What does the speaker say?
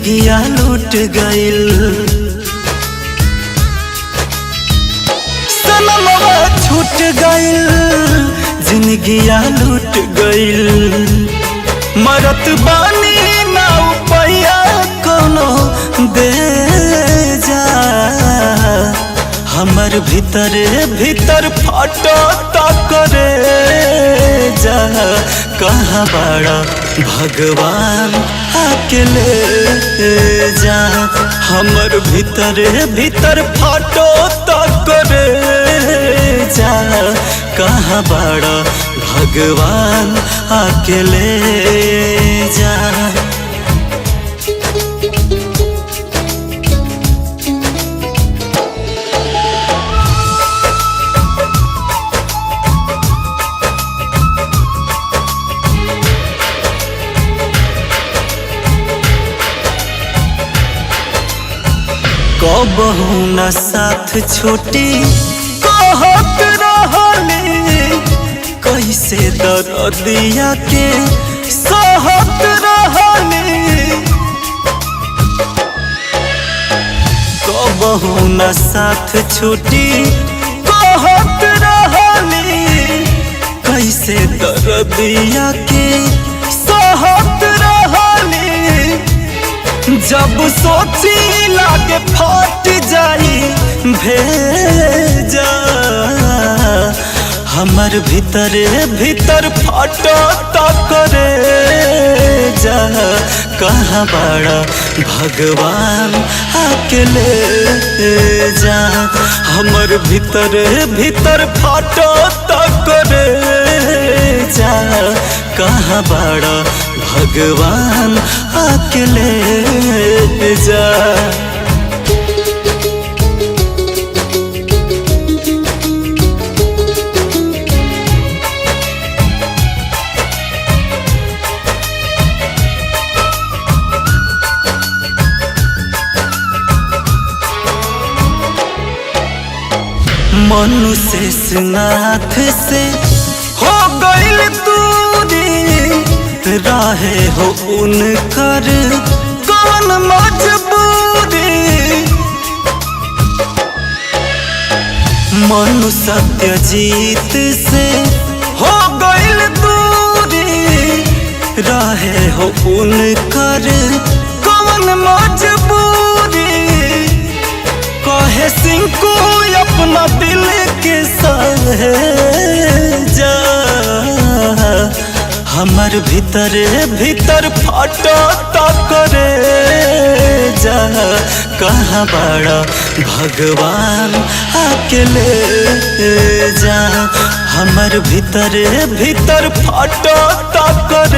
जिंदगिया लूट गइल। सनमवा छूट गइल, जिंदगिया लूट गइल। मरत बानी ना उपाया कोनो दे जा, हमर भीतर भीतर फाटो करे जा। कहाँ बड़ा भगवान आके ले जा, हमर भीतर भीतर फाटो करे जा। कहाँ बड़ा भगवान आके ले जा। कबहू न साथ छोटी कहत रहली, कैसे दर्दिया के सहत रहली। कबहू न साथ छोटी कहत रहली, कैसे दर्दिया के सहत रहली। जब सोची लागे फट जाई भेजा, हमर भीतर भीतर फाटो करे जा। कहाँ बड़ा भगवान आके ले जा, हमर भीतर भीतर फाटो करे जा। कहाँ बड़ा भगवान आके ले जा। मनुष्य स्नाथ से हो गइल दूरी, रहे हो उनकर कौन मजबूरी। मनु सत्यजीत से हो गइल दूरी, रहे हो उनकर कौन मजबूरी। कहे सिंकू अपना दिल के सहेजा, हमर भीतर भीतर फाटो करे जा। कहाँ बड़ा भगवान आके ले जा, हमर भीतर भीतर फाटो करे